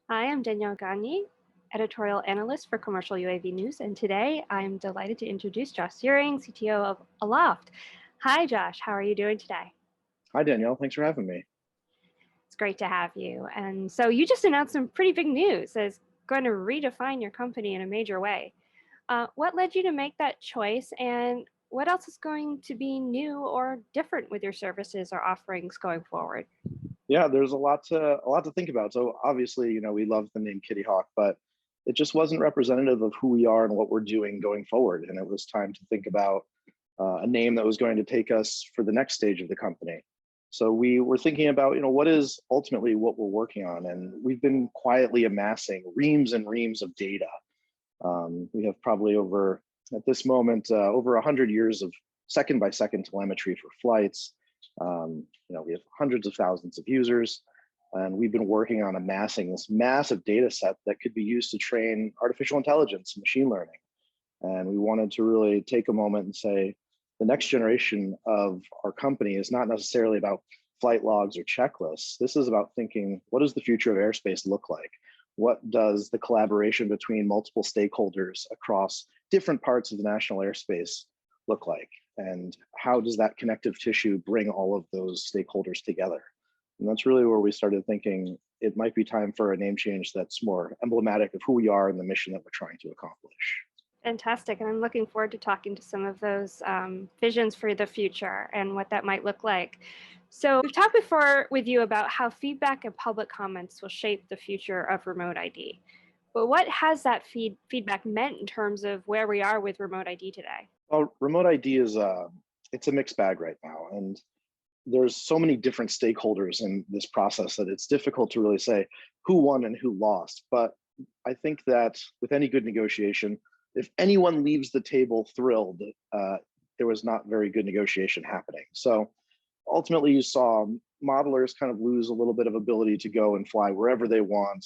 I am Danielle Gagne, editorial analyst for Commercial UAV News, and today I'm delighted to introduce Josh Ziering, CTO of Aloft. Hi, Josh. How are you doing today? Hi, Danielle. Thanks for having me. It's great to have you. And so you just announced some pretty big news that's going to redefine your company in a major way. What led you to make that choice, and what else is going to be new or different with your services or offerings going forward? Yeah, there's a lot to think about. So obviously, we love the name Kittyhawk, but it just wasn't representative of who we are and what we're doing going forward. And it was time to think about a name that was going to take us for the next stage of the company. So we were thinking about, what is ultimately what we're working on, and we've been quietly amassing reams and reams of data. We have probably at this moment, over 100 years of second by second telemetry for flights. We have hundreds of thousands of users, and we've been working on amassing this massive data set that could be used to train artificial intelligence and machine learning. And we wanted to really take a moment and say, the next generation of our company is not necessarily about flight logs or checklists. This is about thinking, what does the future of airspace look like? What does the collaboration between multiple stakeholders across different parts of the national airspace look like? And how does that connective tissue bring all of those stakeholders together? And that's really where we started thinking it might be time for a name change that's more emblematic of who we are and the mission that we're trying to accomplish. Fantastic. And I'm looking forward to talking to some of those visions for the future and what that might look like. So we've talked before with you about how feedback and public comments will shape the future of remote ID. But what has that feedback meant in terms of where we are with remote ID today? Well, remote ID it's a mixed bag right now. And there's so many different stakeholders in this process that it's difficult to really say who won and who lost. But I think that with any good negotiation, if anyone leaves the table thrilled, there was not very good negotiation happening. So ultimately, you saw modelers kind of lose a little bit of ability to go and fly wherever they want.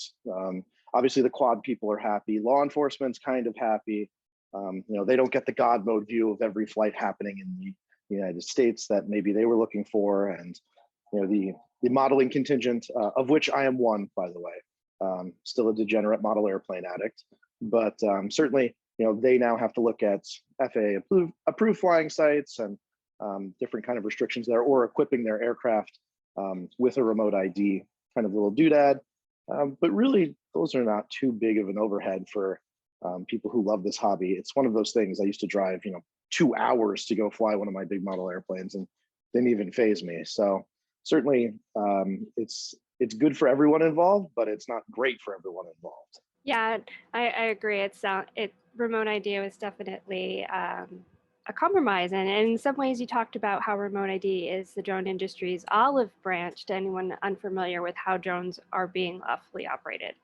Obviously, the quad people are happy. Law enforcement's kind of happy. They don't get the God mode view of every flight happening in the United States that maybe they were looking for, and the modeling contingent, of which I am one, by the way, still a degenerate model airplane addict, but certainly they now have to look at FAA approved flying sites and different kind of restrictions there, or equipping their aircraft with a remote ID kind of little doodad. But really, those are not too big of an overhead for people who love this hobby. It's one of those things. I used to drive, 2 hours to go fly one of my big model airplanes, and didn't even faze me. So certainly, it's good for everyone involved, but it's not great for everyone involved. Yeah, I agree. Remote ID was definitely a compromise, and in some ways, you talked about how remote ID is the drone industry's olive branch to anyone unfamiliar with how drones are being lawfully operated.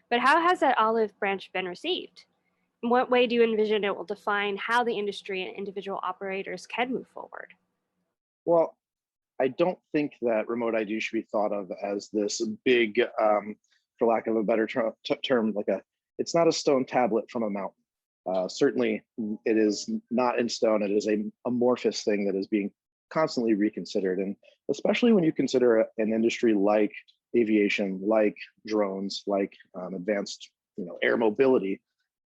But how has that olive branch been received? In what way do you envision it will define how the industry and individual operators can move forward? Well, I don't think that remote ID should be thought of as this big, for lack of a better term, it's not a stone tablet from a mountain. Certainly, it is not in stone. It is a amorphous thing that is being constantly reconsidered. And especially when you consider an industry like aviation, like drones, like advanced air mobility,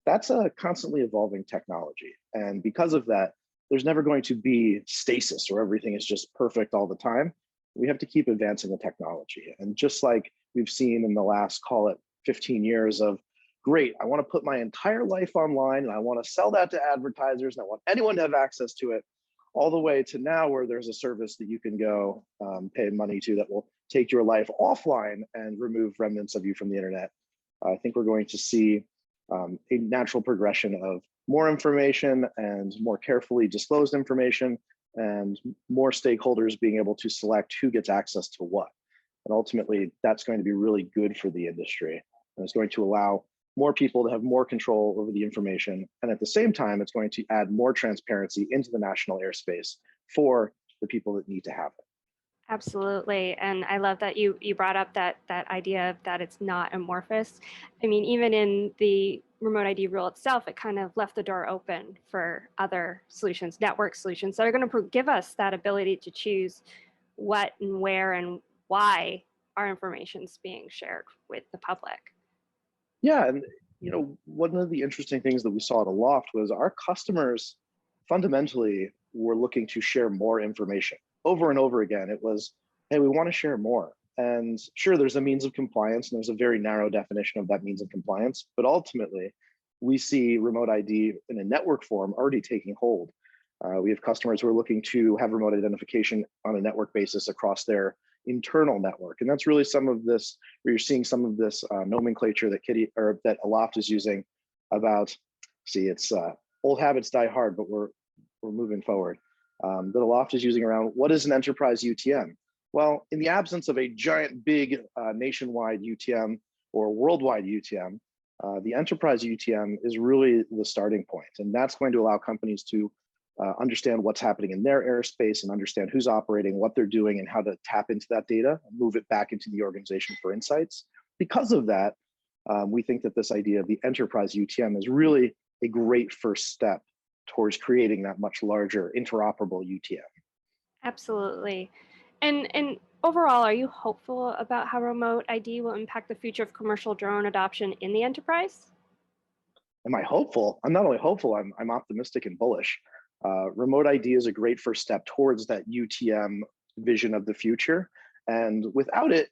that's a constantly evolving technology. And because of that, there's never going to be stasis where everything is just perfect all the time. We have to keep advancing the technology. And just like we've seen in the last, call it 15 years of, great, I want to put my entire life online and I want to sell that to advertisers and I want anyone to have access to it, all the way to now where there's a service that you can go pay money to that will take your life offline and remove remnants of you from the internet. I think we're going to see a natural progression of more information and more carefully disclosed information, and more stakeholders being able to select who gets access to what. And ultimately, that's going to be really good for the industry. And it's going to allow more people to have more control over the information. And at the same time, it's going to add more transparency into the national airspace for the people that need to have it. Absolutely. And I love that you brought up that idea of that it's not amorphous. I mean, even in the remote ID rule itself, it kind of left the door open for other solutions, network solutions that are going to give us that ability to choose what and where and why our information is being shared with the public. Yeah, and one of the interesting things that we saw at Aloft was our customers fundamentally were looking to share more information over and over again. It was, hey, we want to share more. And sure, there's a means of compliance, and there's a very narrow definition of that means of compliance. But ultimately, we see remote ID in a network form already taking hold. We have customers who are looking to have remote identification on a network basis across their internal network. And that's really some of this, where you're seeing some of this nomenclature that Aloft is using about, see, it's old habits die hard, but we're moving forward. That Aloft is using around what is an enterprise UTM? Well, in the absence of a giant, big nationwide UTM or worldwide UTM, the enterprise UTM is really the starting point. And that's going to allow companies to understand what's happening in their airspace and understand who's operating, what they're doing, and how to tap into that data and move it back into the organization for insights. Because of that, we think that this idea of the enterprise UTM is really a great first step towards creating that much larger interoperable UTM. Absolutely. And overall, are you hopeful about how remote ID will impact the future of commercial drone adoption in the enterprise? Am I hopeful? I'm not only hopeful, I'm optimistic and bullish. Remote ID is a great first step towards that UTM vision of the future. And without it,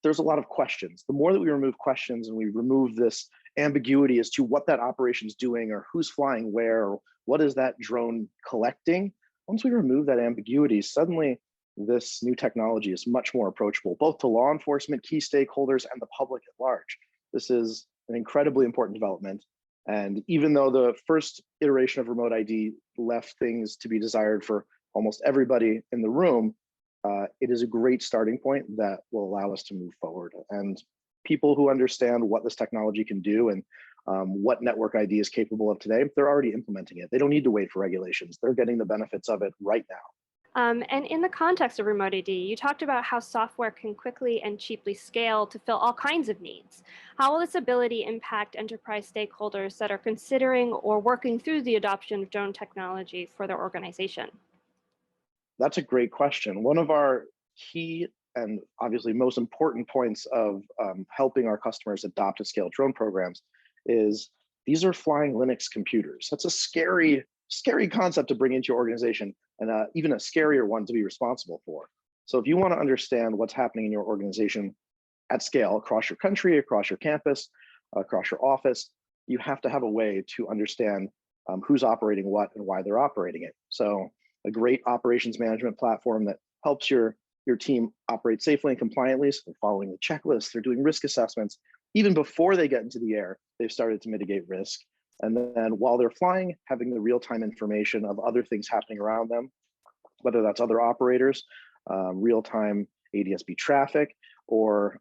there's a lot of questions. The more that we remove questions and we remove this ambiguity as to what that operation's doing or who's flying where or what is that drone collecting, once we remove that ambiguity, suddenly this new technology is much more approachable, both to law enforcement, key stakeholders, and the public at large. This is an incredibly important development. And even though the first iteration of remote ID left things to be desired for almost everybody in the room, it is a great starting point that will allow us to move forward. And people who understand what this technology can do and what network ID is capable of today, they're already implementing it. They don't need to wait for regulations. They're getting the benefits of it right now. And in the context of remote ID, you talked about how software can quickly and cheaply scale to fill all kinds of needs. How will this ability impact enterprise stakeholders that are considering or working through the adoption of drone technology for their organization? That's a great question. One of our key and obviously most important points of helping our customers adopt and scale drone programs is these are flying Linux computers. That's a scary concept to bring into your organization, and even a scarier one to be responsible for. So if you want to understand what's happening in your organization at scale across your country, across your campus, across your office, you have to have a way to understand who's operating what and why they're operating it. So a great operations management platform that helps your team operate safely and compliantly. So they're following the checklist, they're doing risk assessments. Even before they get into the air, they've started to mitigate risk. And then while they're flying, having the real-time information of other things happening around them, whether that's other operators, real-time ADS-B traffic, or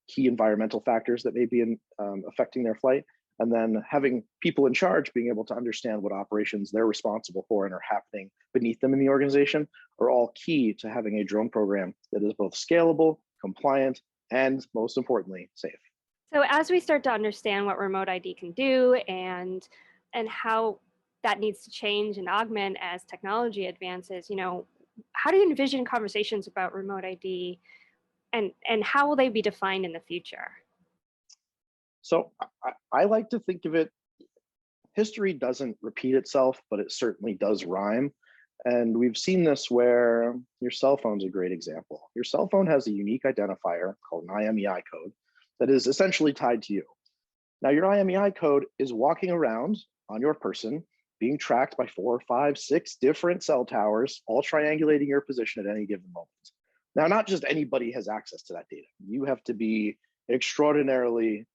key environmental factors that may be affecting their flight. And then having people in charge being able to understand what operations they're responsible for and are happening beneath them in the organization are all key to having a drone program that is both scalable, compliant, and most importantly, safe. So as we start to understand what remote ID can do and how that needs to change and augment as technology advances, how do you envision conversations about remote ID and how will they be defined in the future? So I like to think of it, history doesn't repeat itself, but it certainly does rhyme. And we've seen this where your cell phone's a great example. Your cell phone has a unique identifier called an IMEI code that is essentially tied to you. Now your IMEI code is walking around on your person, being tracked by 4, 5, 6 different cell towers, all triangulating your position at any given moment. Now, not just anybody has access to that data. You have to be extraordinarily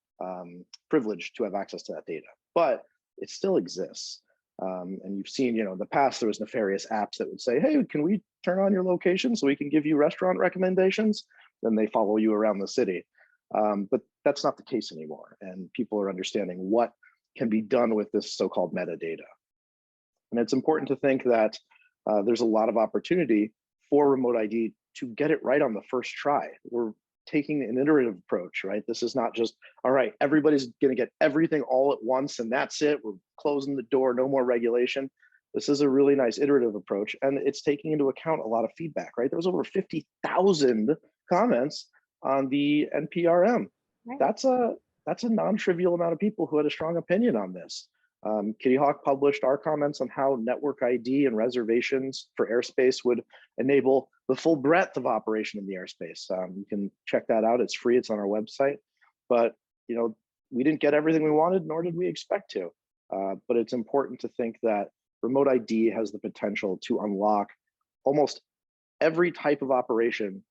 privileged to have access to that data, but it still exists. And you've seen, in the past, there was nefarious apps that would say, hey, can we turn on your location so we can give you restaurant recommendations? Then they follow you around the city. But that's not the case anymore. And people are understanding what can be done with this so-called metadata. And it's important to think that there's a lot of opportunity for remote ID to get it right on the first try. We're taking an iterative approach, right? This is not just, all right, everybody's going to get everything all at once and that's it. We're closing the door, no more regulation. This is a really nice iterative approach, and it's taking into account a lot of feedback, right? There was over 50,000 comments on the NPRM. Right. That's a that's a non-trivial amount of people who had a strong opinion on this. Kittyhawk published our comments on how network ID and reservations for airspace would enable the full breadth of operation in the airspace. You can check that out. It's free. It's on our website. But we didn't get everything we wanted, nor did we expect to. But it's important to think that remote ID has the potential to unlock almost every type of operation,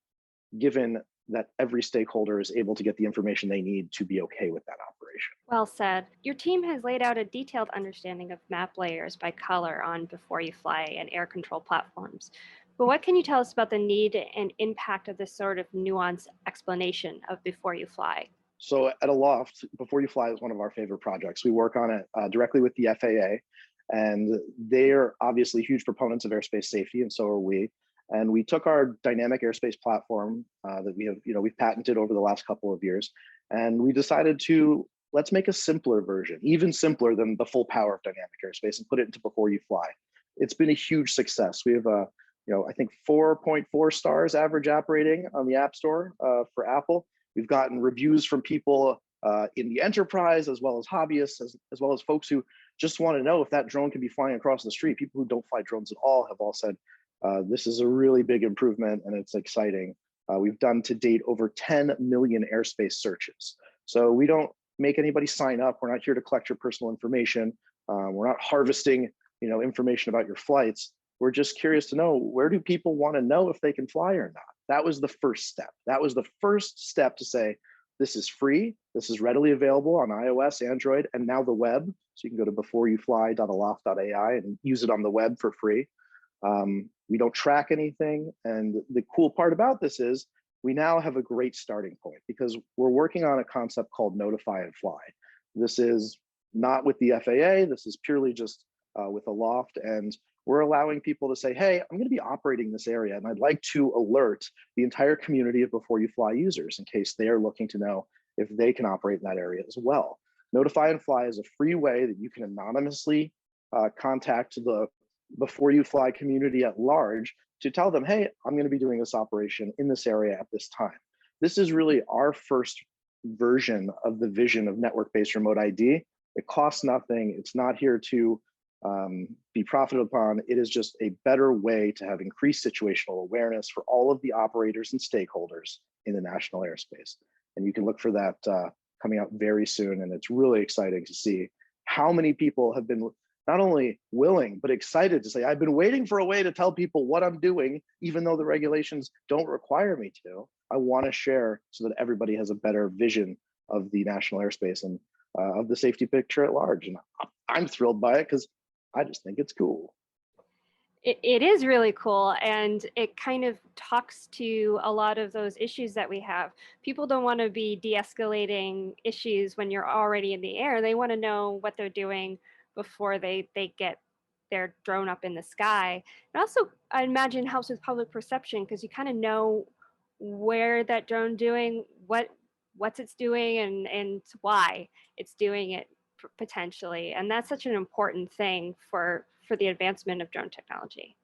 given that every stakeholder is able to get the information they need to be okay with that operation. Well said. Your team has laid out a detailed understanding of map layers by color on Before You Fly and air control platforms. But what can you tell us about the need and impact of this sort of nuanced explanation of Before You Fly? So at Aloft, Before You Fly is one of our favorite projects. We work on it directly with the FAA, and they're obviously huge proponents of airspace safety, and so are we. And we took our dynamic airspace platform that we've patented over the last couple of years, and we decided to let's make a simpler version, even simpler than the full power of dynamic airspace, and put it into Before You Fly. It's been a huge success. We have I think 4.4 stars average app rating on the App Store for Apple. We've gotten reviews from people in the enterprise, as well as hobbyists, as well as folks who just want to know if that drone can be flying across the street. People who don't fly drones at all have all said, this is a really big improvement and it's exciting. We've done to date over 10 million airspace searches. So we don't make anybody sign up. We're not here to collect your personal information. We're not harvesting information about your flights. We're just curious to know, where do people want to know if they can fly or not? That was the first step. That was the first step to say, this is free, this is readily available on iOS, Android, and now the web. So you can go to beforeyoufly.aloft.ai and use it on the web for free. We don't track anything. And the cool part about this is we now have a great starting point, because we're working on a concept called Notify and Fly. This is not with the FAA. This is purely just with Aloft. And we're allowing people to say, hey, I'm going to be operating this area, and I'd like to alert the entire community of Before You Fly users in case they are looking to know if they can operate in that area as well. Notify and Fly is a free way that you can anonymously contact the Before You Fly community at large to tell them, hey, I'm going to be doing this operation in this area at this time. This is really our first version of the vision of network-based remote ID. It costs nothing. It's not here to be profited upon. It is just a better way to have increased situational awareness for all of the operators and stakeholders in the national airspace. And you can look for that coming out very soon. And it's really exciting to see how many people have been not only willing, but excited to say, I've been waiting for a way to tell people what I'm doing, even though the regulations don't require me to. I want to share so that everybody has a better vision of the national airspace and of the safety picture at large. And I'm thrilled by it because I just think it's cool. It is really cool, and it kind of talks to a lot of those issues that we have. People don't want to be de-escalating issues when you're already in the air. They want to know what they're doing before they get their drone up in the sky. And also, I imagine helps with public perception, because you kind of know where that drone doing, what's it's doing, and why it's doing it potentially. And that's such an important thing for the advancement of drone technology.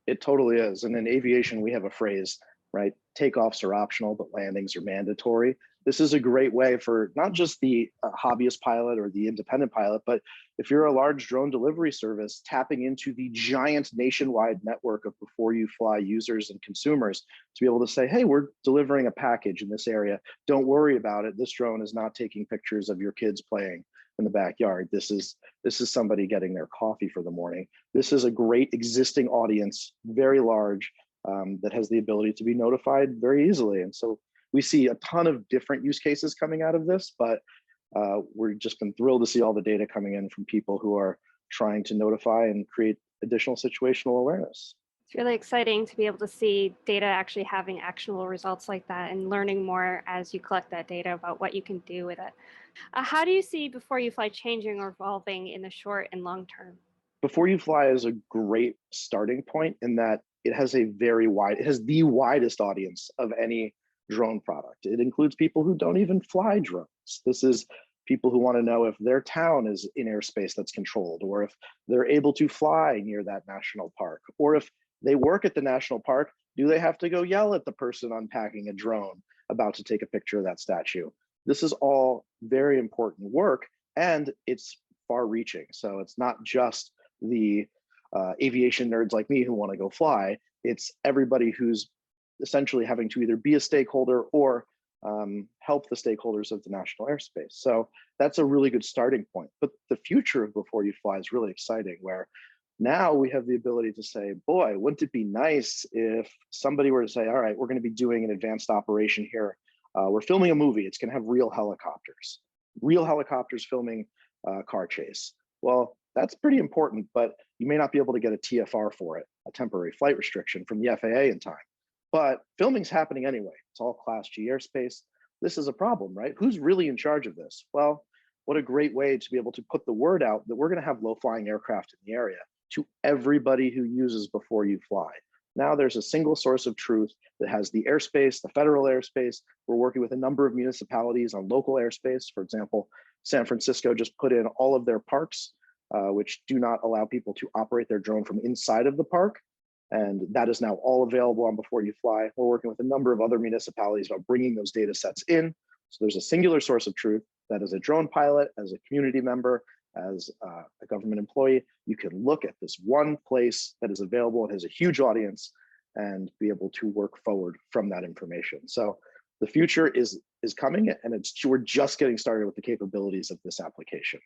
It totally is. And in aviation, we have a phrase, right? Takeoffs are optional, but landings are mandatory. This is a great way for not just the hobbyist pilot or the independent pilot, but if you're a large drone delivery service, tapping into the giant nationwide network of Before You Fly users and consumers to be able to say, hey, we're delivering a package in this area. Don't worry about it. This drone is not taking pictures of your kids playing in the backyard. This is somebody getting their coffee for the morning. This is a great existing audience, very large, that has the ability to be notified very easily. And so we see a ton of different use cases coming out of this, but we've just been thrilled to see all the data coming in from people who are trying to notify and create additional situational awareness. It's really exciting to be able to see data actually having actionable results like that, and learning more as you collect that data about what you can do with it. How do you see Before You Fly changing or evolving in the short and long term? Before You Fly is a great starting point in that it has the widest audience of any drone product. It includes people who don't even fly drones. This is people who want to know if their town is in airspace that's controlled, or if they're able to fly near that national park, or if they work at the national park, do they have to go yell at the person unpacking a drone about to take a picture of that statue? This is all very important work, and it's far reaching. So it's not just the aviation nerds like me who want to go fly. It's everybody who's essentially having to either be a stakeholder or help the stakeholders of the national airspace. So that's a really good starting point. But the future of Before You Fly is really exciting, where now we have the ability to say, boy, wouldn't it be nice if somebody were to say, all right, we're going to be doing an advanced operation here. We're filming a movie. It's going to have real helicopters filming car chase. Well, that's pretty important, but you may not be able to get a TFR for it, a temporary flight restriction from the FAA in time. But filming's happening anyway. It's all Class G airspace. This is a problem, right? Who's really in charge of this? Well, what a great way to be able to put the word out that we're going to have low-flying aircraft in the area to everybody who uses Before You Fly. Now there's a single source of truth that has the airspace, the federal airspace. We're working with a number of municipalities on local airspace. For example, San Francisco just put in all of their parks, which do not allow people to operate their drone from inside of the park. And that is now all available on Before You Fly. We're working with a number of other municipalities about bringing those data sets in. So there's a singular source of truth that as a drone pilot, as a community member, as a government employee, you can look at this one place that is available and has a huge audience and be able to work forward from that information. So the future is coming, and we're just getting started with the capabilities of this application.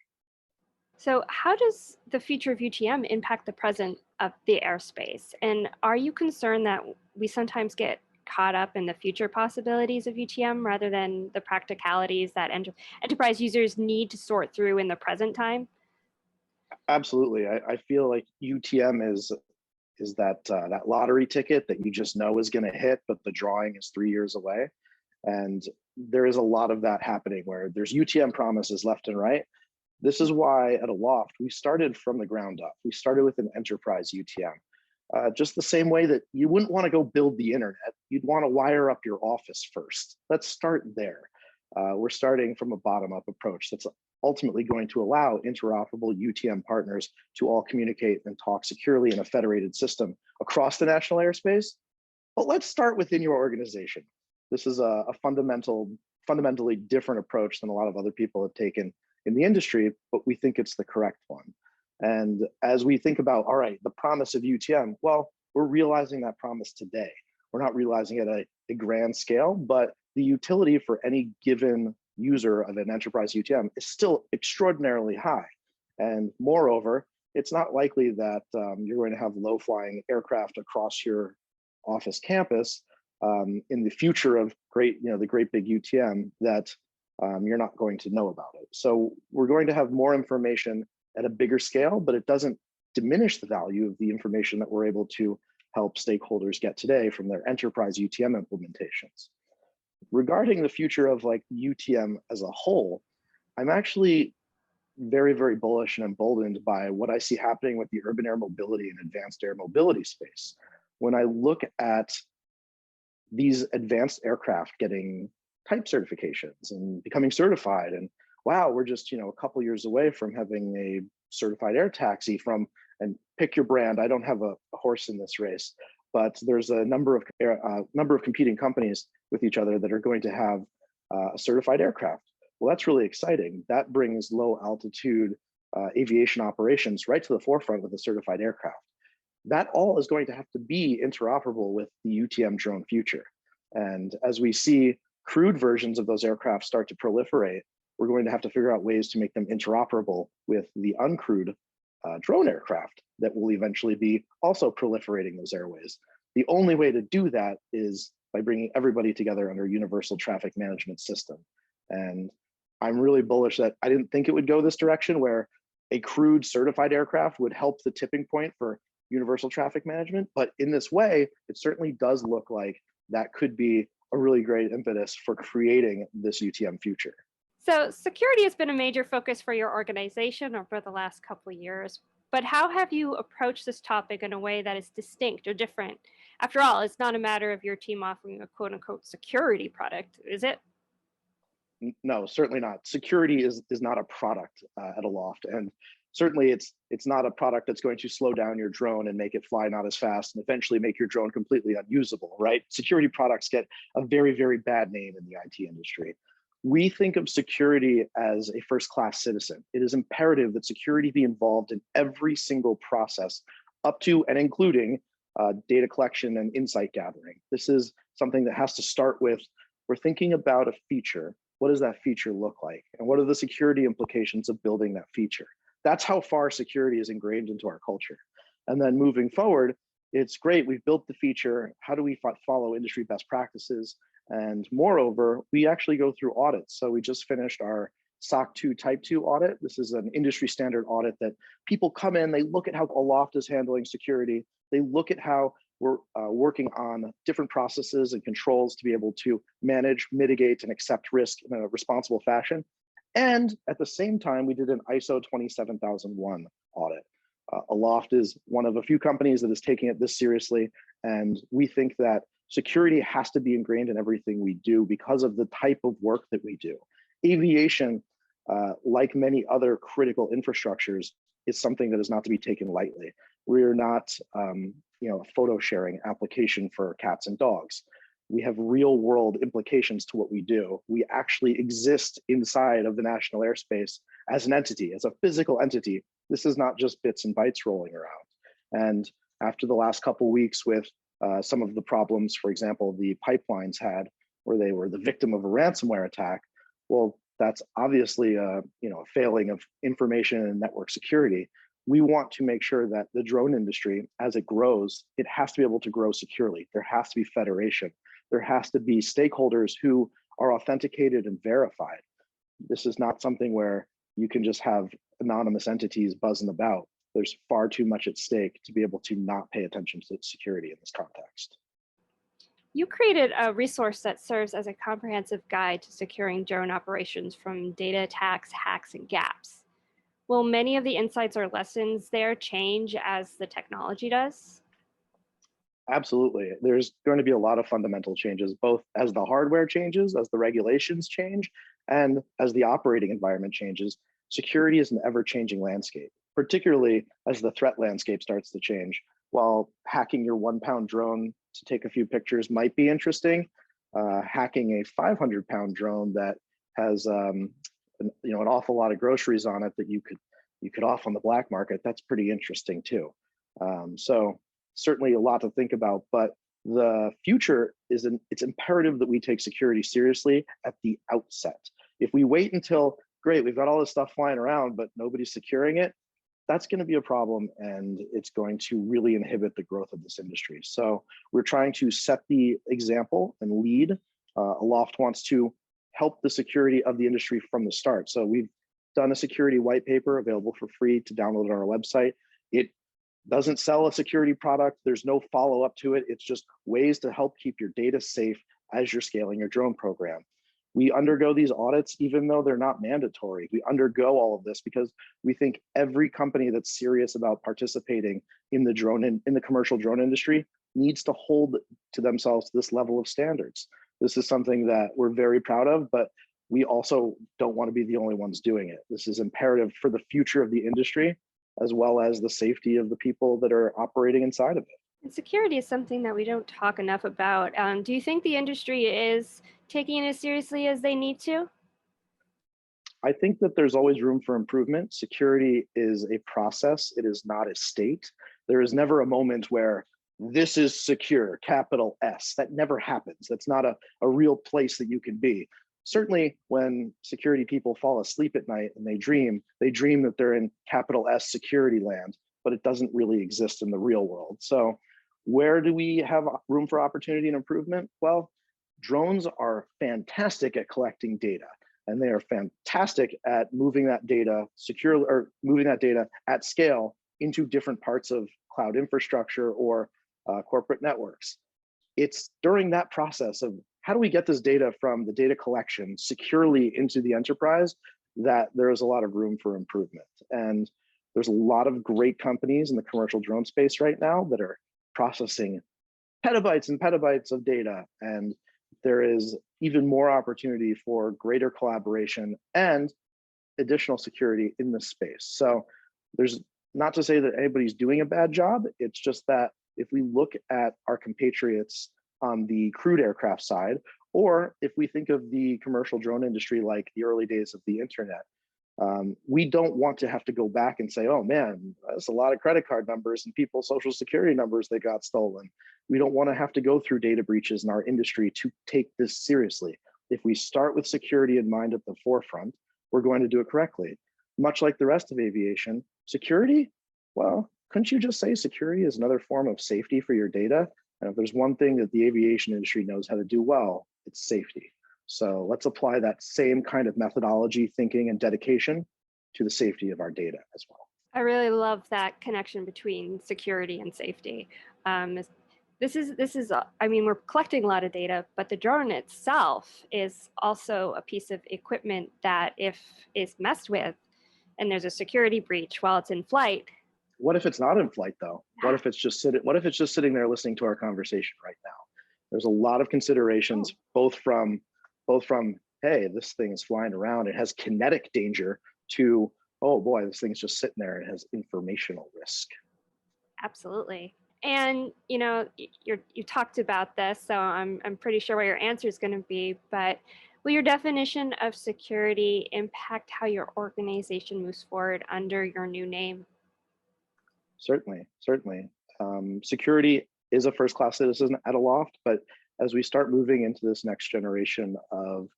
So how does the future of UTM impact the present of the airspace? And are you concerned that we sometimes get caught up in the future possibilities of UTM rather than the practicalities that enterprise users need to sort through in the present time? Absolutely. I feel like UTM is that lottery ticket that you just know is going to hit, but the drawing is 3 years away. And there is a lot of that happening where there's UTM promises left and right. This is why at Aloft, we started from the ground up. We started with an Enterprise UTM. Just the same way that you wouldn't want to go build the internet, you'd want to wire up your office first. Let's start there. We're starting from a bottom-up approach that's ultimately going to allow interoperable UTM partners to all communicate and talk securely in a federated system across the national airspace. But let's start within your organization. This is a fundamentally different approach than a lot of other people have taken in the industry, but we think it's the correct one. And as we think about, all right, the promise of UTM, well, we're realizing that promise today. We're not realizing it at a grand scale, but the utility for any given user of an enterprise UTM is still extraordinarily high. And moreover, it's not likely that you're going to have low-flying aircraft across your office campus in the future of the great big UTM that you're not going to know about it. So we're going to have more information at a bigger scale, but it doesn't diminish the value of the information that we're able to help stakeholders get today from their enterprise UTM implementations. Regarding the future of like UTM as a whole, I'm actually very, very bullish and emboldened by what I see happening with the urban air mobility and advanced air mobility space. When I look at these advanced aircraft getting type certifications and becoming certified, and wow, we're just a couple years away from having a certified air taxi from, and pick your brand. I don't have a horse in this race, but there's a number of competing companies with each other that are going to have a certified aircraft. Well, that's really exciting. That brings low altitude aviation operations right to the forefront with a certified aircraft. That all is going to have to be interoperable with the UTM drone future. And as we see crewed versions of those aircraft start to proliferate, we're going to have to figure out ways to make them interoperable with the uncrewed drone aircraft that will eventually be also proliferating those airways. The only way to do that is by bringing everybody together under a universal traffic management system. And I'm really bullish that I didn't think it would go this direction, where a crewed certified aircraft would help the tipping point for universal traffic management. But in this way, it certainly does look like that could be a really great impetus for creating this UTM future. So security has been a major focus for your organization over the last couple of years, but how have you approached this topic in a way that is distinct or different? After all, it's not a matter of your team offering a quote unquote security product, is it? No, certainly not. Security is not a product at Aloft, and certainly it's not a product that's going to slow down your drone and make it fly not as fast and eventually make your drone completely unusable, right? Security products get a very, very bad name in the IT industry. We think of security as a first-class citizen. It is imperative that security be involved in every single process, up to and including data collection and insight gathering. This is something that has to start with, we're thinking about a feature. What does that feature look like? And what are the security implications of building that feature? That's how far security is ingrained into our culture. And then moving forward, it's great, we've built the feature. How do we follow industry best practices? And moreover, we actually go through audits. So we just finished our SOC 2 Type 2 audit. This is an industry standard audit that people come in, they look at how Aloft is handling security. They look at how we're working on different processes and controls to be able to manage, mitigate, and accept risk in a responsible fashion. And at the same time, we did an ISO 27001 audit. Aloft is one of a few companies that is taking it this seriously. And we think that security has to be ingrained in everything we do because of the type of work that we do. Aviation, like many other critical infrastructures, is something that is not to be taken lightly. We're not a photo sharing application for cats and dogs. We have real world implications to what we do. We actually exist inside of the national airspace as an entity, as a physical entity. This is not just bits and bytes rolling around. And after the last couple of weeks with some of the problems, for example, the pipelines had, where they were the victim of a ransomware attack, well, that's obviously a failing of information and network security. We want to make sure that the drone industry, as it grows, it has to be able to grow securely. There has to be federation. There has to be stakeholders who are authenticated and verified. This is not something where you can just have anonymous entities buzzing about. There's far too much at stake to be able to not pay attention to security in this context. You created a resource that serves as a comprehensive guide to securing drone operations from data attacks, hacks, and gaps. Will many of the insights or lessons there change as the technology does? Absolutely. There's going to be a lot of fundamental changes, both as the hardware changes, as the regulations change, and as the operating environment changes. Security is an ever-changing landscape, particularly as the threat landscape starts to change. While hacking your 1-pound drone to take a few pictures might be interesting, hacking a 500-pound drone that has an awful lot of groceries on it that you could off on the black market, that's pretty interesting too. So certainly a lot to think about, but the future is it's imperative that we take security seriously at the outset. If we wait until, great, we've got all this stuff flying around, but nobody's securing it, that's going to be a problem, and it's going to really inhibit the growth of this industry. So we're trying to set the example and lead. Aloft wants to help the security of the industry from the start. So we've done a security white paper available for free to download on our website. It doesn't sell a security product. There's no follow-up to it. It's just ways to help keep your data safe as you're scaling your drone program. We undergo these audits, even though they're not mandatory. We undergo all of this because we think every company that's serious about participating in the commercial drone industry needs to hold to themselves to this level of standards. This is something that we're very proud of, but we also don't want to be the only ones doing it. This is imperative for the future of the industry, as well as the safety of the people that are operating inside of it. And security is something that we don't talk enough about. Do you think the industry is taking it as seriously as they need to? I think that there's always room for improvement. Security is a process. It is not a state. There is never a moment where this is secure, capital S. That never happens. That's not a real place that you can be. Certainly when security people fall asleep at night and they dream that they're in capital S security land, but it doesn't really exist in the real world. So where do we have room for opportunity and improvement? Well, drones are fantastic at collecting data, and they are fantastic at moving that data securely, or moving that data at scale into different parts of cloud infrastructure or corporate networks. It's during that process of how do we get this data from the data collection securely into the enterprise that there is a lot of room for improvement. And there's a lot of great companies in the commercial drone space right now that are processing petabytes and petabytes of data. And there is even more opportunity for greater collaboration and additional security in this space. So there's not to say that anybody's doing a bad job. It's just that if we look at our compatriots on the crewed aircraft side, Or if we think of the commercial drone industry like the early days of the internet, we don't want to have to go back and say, oh man, that's a lot of credit card numbers and people's social security numbers that got stolen. We don't want to have to go through data breaches in our industry to take this seriously. If we start with security in mind at the forefront, we're going to do it correctly. Much like the rest of aviation, security, well, couldn't you just say security is another form of safety for your data? And if there's one thing that the aviation industry knows how to do well, it's safety. So let's apply that same kind of methodology, thinking, and dedication to the safety of our data as well. I really love that connection between security and safety. This is, I mean, we're collecting a lot of data, but the drone itself is also a piece of equipment that if is messed with and there's a security breach while it's in flight. What if it's not in flight though? What if it's just sitting there listening to our conversation right now? There's a lot of considerations, both from, hey, this thing is flying around, it has kinetic danger, to, oh boy, this thing's just sitting there, it has informational risk. Absolutely. And you know, you talked about this, so I'm pretty sure what your answer is going to be, but will your definition of security impact how your organization moves forward under your new name? Certainly. Security is a first-class citizen at Aloft, but as we start moving into this next generation of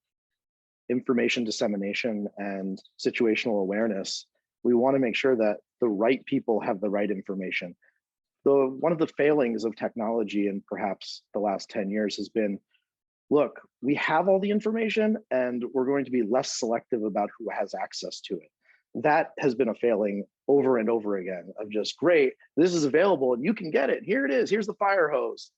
information dissemination and situational awareness, we want to make sure that the right people have the right information. One of the failings of technology in perhaps the last 10 years has been, look, we have all the information and we're going to be less selective about who has access to it. That has been a failing over and over again of just, great, this is available and you can get it. Here it is, here's the fire hose.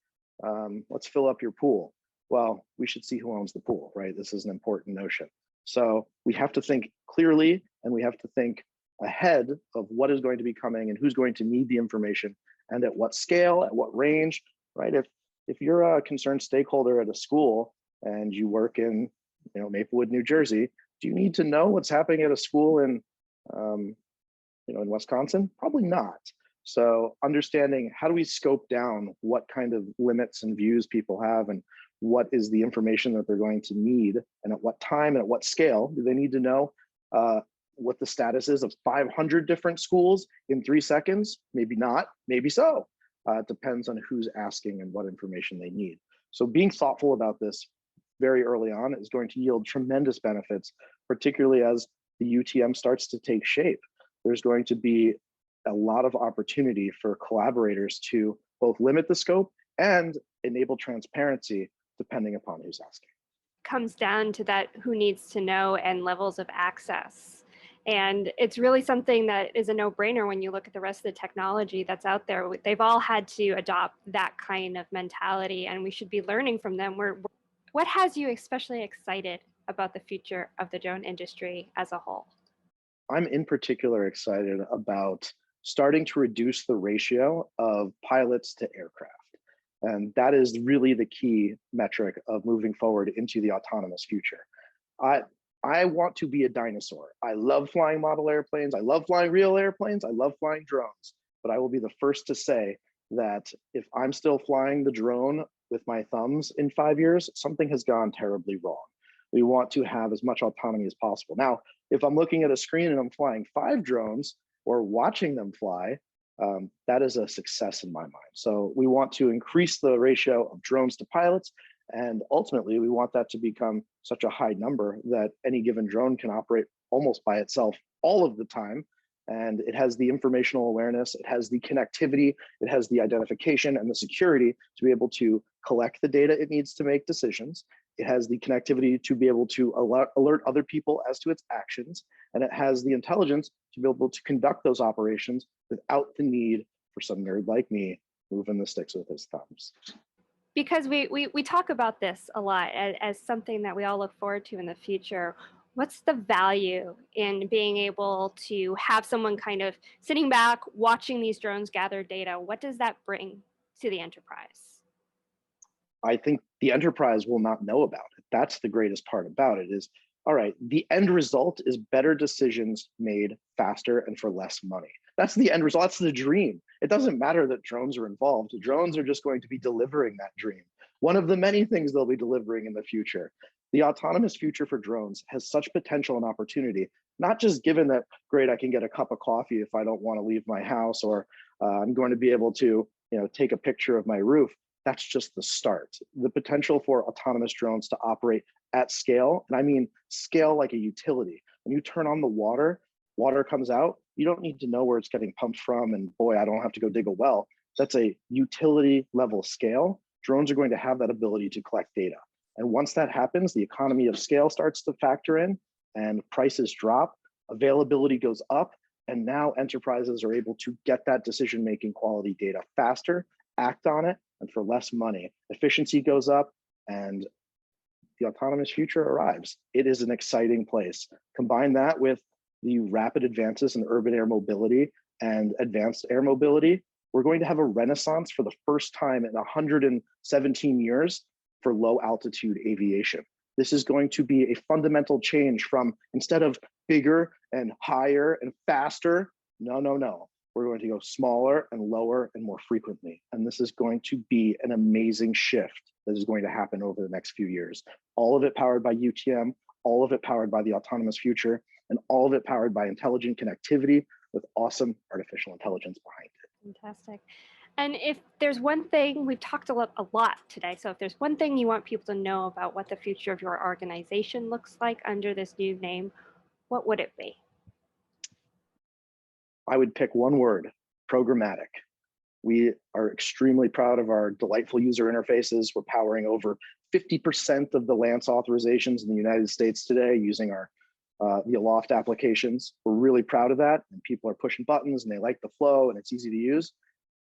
Let's fill up your pool. Well, we should see who owns the pool, right? This is an important notion. So we have to think clearly and we have to think ahead of what is going to be coming and who's going to need the information and at what scale, at what range, right? If you're a concerned stakeholder at a school and you work in, Maplewood, New Jersey, do you need to know what's happening at a school in Wisconsin? Probably not. So understanding how do we scope down what kind of limits and views people have and what is the information that they're going to need and at what time and at what scale do they need to know what the status is of 500 different schools in 3 seconds? Maybe not, maybe so. It depends on who's asking and what information they need. So being thoughtful about this very early on is going to yield tremendous benefits, particularly as the UTM starts to take shape. There's going to be a lot of opportunity for collaborators to both limit the scope and enable transparency depending upon who's asking. Comes down to that who needs to know and levels of access. And it's really something that is a no-brainer when you look at the rest of the technology that's out there. They've all had to adopt that kind of mentality, and we should be learning from them. What has you especially excited about the future of the drone industry as a whole? I'm in particular excited about starting to reduce the ratio of pilots to aircraft. And that is really the key metric of moving forward into the autonomous future. I want to be a dinosaur. I love flying model airplanes. I love flying real airplanes. I love flying drones. But I will be the first to say that if I'm still flying the drone with my thumbs in 5 years, something has gone terribly wrong. We want to have as much autonomy as possible. Now, if I'm looking at a screen and I'm flying 5 drones or watching them fly, that is a success in my mind. So we want to increase the ratio of drones to pilots. And ultimately, we want that to become such a high number that any given drone can operate almost by itself all of the time. And it has the informational awareness, it has the connectivity, it has the identification and the security to be able to collect the data it needs to make decisions. It has the connectivity to be able to alert other people as to its actions. And it has the intelligence to be able to conduct those operations without the need for some nerd like me moving the sticks with his thumbs. Because we talk about this a lot as something that we all look forward to in the future. What's the value in being able to have someone kind of sitting back, watching these drones gather data? What does that bring to the enterprise? I think the enterprise will not know about it. That's the greatest part about it is, all right, the end result is better decisions made faster and for less money. That's the end result. That's the dream. It doesn't matter that drones are involved. Drones are just going to be delivering that dream. one of the many things they'll be delivering in the future. The autonomous future for drones has such potential and opportunity, not just given that, great, I can get a cup of coffee if I don't want to leave my house, or I'm going to be able to, take a picture of my roof. That's just the start. The potential for autonomous drones to operate at scale, and I mean scale like a utility. When you turn on the water comes out. You don't need to know where it's getting pumped from, and boy, I don't have to go dig a well. That's a utility level scale. Drones are going to have that ability to collect data. And once that happens, the economy of scale starts to factor in, and prices drop, availability goes up, and now enterprises are able to get that decision-making quality data faster, act on it, and for less money. Efficiency goes up, and the autonomous future arrives. It is an exciting place. Combine that with the rapid advances in urban air mobility and advanced air mobility, we're going to have a renaissance for the first time in 117 years for low altitude aviation. This is going to be a fundamental change from, instead of bigger and higher and faster, no. We're going to go smaller and lower and more frequently. And this is going to be an amazing shift that is going to happen over the next few years. All of it powered by UTM, all of it powered by the autonomous future, and all of it powered by intelligent connectivity with awesome artificial intelligence behind it. Fantastic. And if there's one thing, we've talked a lot today, so if there's one thing you want people to know about what the future of your organization looks like under this new name, what would it be? I would pick one word: programmatic. We are extremely proud of our delightful user interfaces. We're powering over 50% of the Lance authorizations in the United States today using our the Aloft applications. We're really proud of that, and people are pushing buttons and they like the flow and it's easy to use.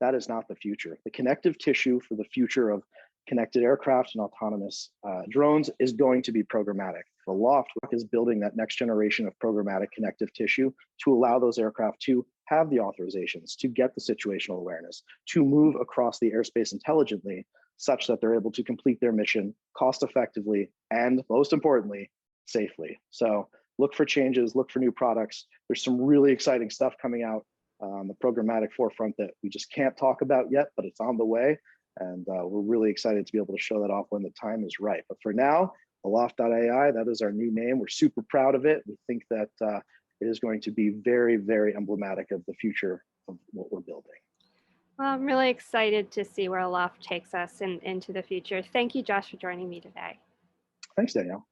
That is not the future. The connective tissue for the future of connected aircraft and autonomous drones is going to be programmatic. Aloft is building that next generation of programmatic connective tissue to allow those aircraft to have the authorizations, to get the situational awareness, to move across the airspace intelligently, such that they're able to complete their mission cost effectively and, most importantly, safely. So look for changes, look for new products. There's some really exciting stuff coming out on the programmatic forefront that we just can't talk about yet, but it's on the way. And we're really excited to be able to show that off when the time is right. But for now, Aloft.ai, that is our new name. We're super proud of it. We think that it is going to be very, very emblematic of the future of what we're building. Well, I'm really excited to see where Aloft takes us into the future. Thank you, Josh, for joining me today. Thanks, Danielle.